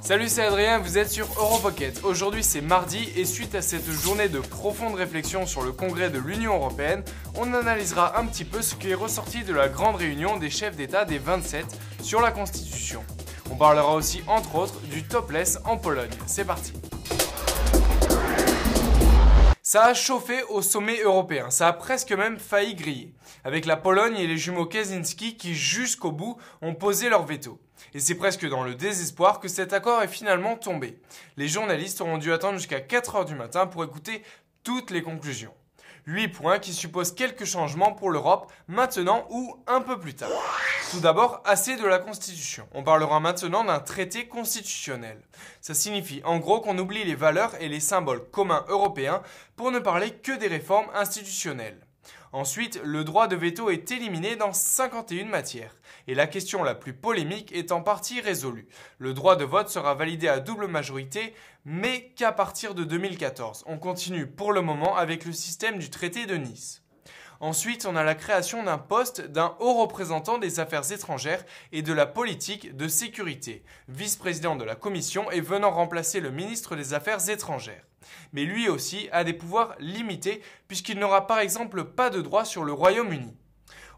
Salut, c'est Adrien, vous êtes sur Europocket. Aujourd'hui c'est mardi et suite à cette journée de profonde réflexion sur le congrès de l'Union Européenne, on analysera un petit peu ce qui est ressorti de la grande réunion des chefs d'État des 27 sur la Constitution. On parlera aussi entre autres du topless en Pologne. C'est parti. Ça a chauffé au sommet européen, ça a presque même failli griller, avec la Pologne et les jumeaux Kaczynski qui jusqu'au bout ont posé leur veto. Et c'est presque dans le désespoir que cet accord est finalement tombé. Les journalistes auront dû attendre jusqu'à 4 h du matin pour écouter toutes les conclusions. 8 points qui supposent quelques changements pour l'Europe maintenant ou un peu plus tard. Tout d'abord, assez de la Constitution. On parlera maintenant d'un traité constitutionnel. Ça signifie en gros qu'on oublie les valeurs et les symboles communs européens pour ne parler que des réformes institutionnelles. Ensuite, le droit de veto est éliminé dans 51 matières. Et la question la plus polémique est en partie résolue. Le droit de vote sera validé à double majorité, mais qu'à partir de 2014. On continue pour le moment avec le système du traité de Nice. Ensuite, on a la création d'un poste d'un haut représentant des affaires étrangères et de la politique de sécurité, vice-président de la Commission et venant remplacer le ministre des Affaires étrangères. Mais lui aussi a des pouvoirs limités puisqu'il n'aura par exemple pas de droit sur le Royaume-Uni.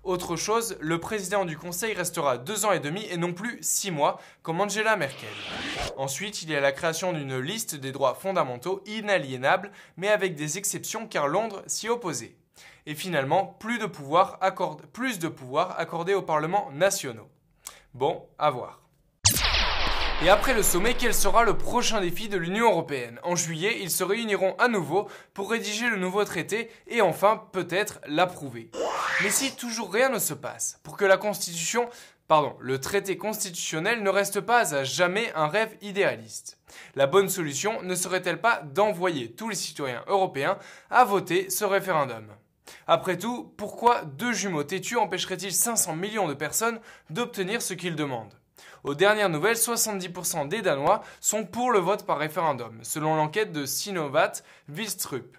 Autre chose, le président du Conseil restera 2 ans et demi et non plus 6 mois comme Angela Merkel. Ensuite, il y a la création d'une liste des droits fondamentaux inaliénables mais avec des exceptions car Londres s'y opposait. Et finalement, plus de pouvoirs accordés aux parlements nationaux. Bon, à voir. Et après le sommet, quel sera le prochain défi de l'Union Européenne? En juillet, ils se réuniront à nouveau pour rédiger le nouveau traité et enfin, peut-être, l'approuver. Mais si toujours rien ne se passe, pour que le traité constitutionnel ne reste pas à jamais un rêve idéaliste. La bonne solution ne serait-elle pas d'envoyer tous les citoyens européens à voter ce référendum? Après tout, pourquoi 2 jumeaux têtus empêcheraient-ils 500 millions de personnes d'obtenir ce qu'ils demandent? Aux dernières nouvelles, 70% des Danois sont pour le vote par référendum, selon l'enquête de Sinovat Vilstrup.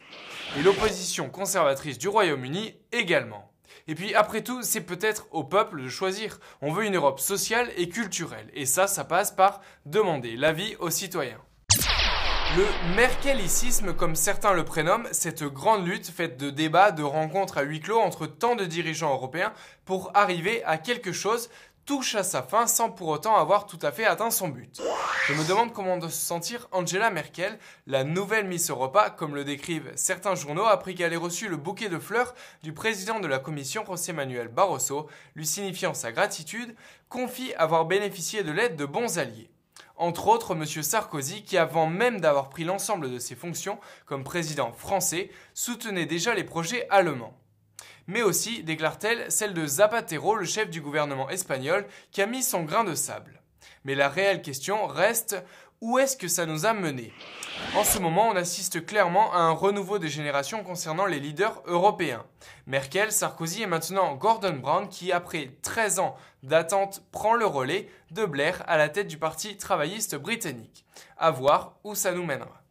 Et l'opposition conservatrice du Royaume-Uni également. Et puis après tout, c'est peut-être au peuple de choisir. On veut une Europe sociale et culturelle. Et ça passe par demander l'avis aux citoyens. Le merkelicisme, comme certains le prénomment, cette grande lutte faite de débats, de rencontres à huis clos entre tant de dirigeants européens pour arriver à quelque chose, touche à sa fin sans pour autant avoir tout à fait atteint son but. Je me demande comment doit se sentir Angela Merkel, la nouvelle Miss Europa, comme le décrivent certains journaux, après qu'elle ait reçu le bouquet de fleurs du président de la Commission, José Manuel Barroso, lui signifiant sa gratitude, confie avoir bénéficié de l'aide de bons alliés. Entre autres, M. Sarkozy, qui avant même d'avoir pris l'ensemble de ses fonctions comme président français, soutenait déjà les projets allemands. Mais aussi, déclare-t-elle, celle de Zapatero, le chef du gouvernement espagnol, qui a mis son grain de sable. Mais la réelle question reste, où est-ce que ça nous a menés? En ce moment, on assiste clairement à un renouveau des générations concernant les leaders européens. Merkel, Sarkozy et maintenant Gordon Brown qui, après 13 ans d'attente, prend le relais de Blair à la tête du parti travailliste britannique. À voir où ça nous mènera.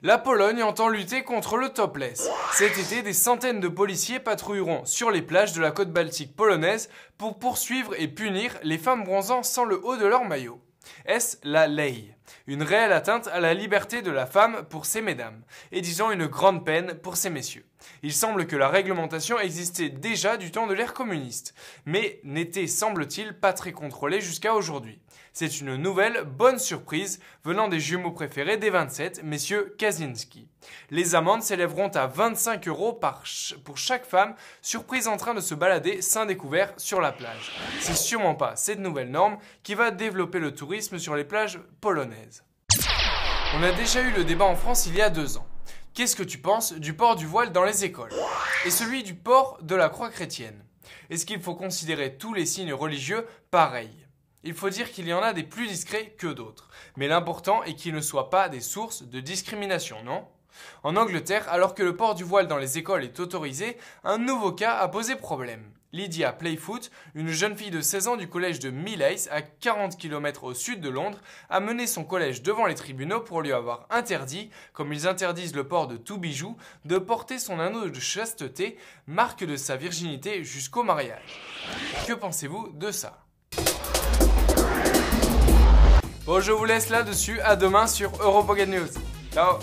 La Pologne entend lutter contre le topless. Cet été, des centaines de policiers patrouilleront sur les plages de la côte baltique polonaise pour poursuivre et punir les femmes bronzant sans le haut de leur maillot. Est-ce la ley? Une réelle atteinte à la liberté de la femme pour ces mesdames, et disons une grande peine pour ces messieurs. Il semble que la réglementation existait déjà du temps de l'ère communiste, mais n'était, semble-t-il, pas très contrôlée jusqu'à aujourd'hui. C'est une nouvelle bonne surprise venant des jumeaux préférés des 27, messieurs Kaczynski. Les amendes s'élèveront à 25 € pour chaque femme surprise en train de se balader seins découverts sur la plage. C'est sûrement pas cette nouvelle norme qui va développer le tourisme sur les plages polonaises. On a déjà eu le débat en France il y a 2 ans. Qu'est-ce que tu penses du port du voile dans les écoles? Et celui du port de la croix chrétienne? Est-ce qu'il faut considérer tous les signes religieux pareils? Il faut dire qu'il y en a des plus discrets que d'autres. Mais l'important est qu'ils ne soient pas des sources de discrimination, non? En Angleterre, alors que le port du voile dans les écoles est autorisé, un nouveau cas a posé problème. Lydia Playfoot, une jeune fille de 16 ans du collège de Millais, à 40 km au sud de Londres, a mené son collège devant les tribunaux pour lui avoir interdit, comme ils interdisent le port de tout bijou, de porter son anneau de chasteté, marque de sa virginité jusqu'au mariage. Que pensez-vous de ça ? Bon, je vous laisse là-dessus. À demain sur Europocket News. Ciao.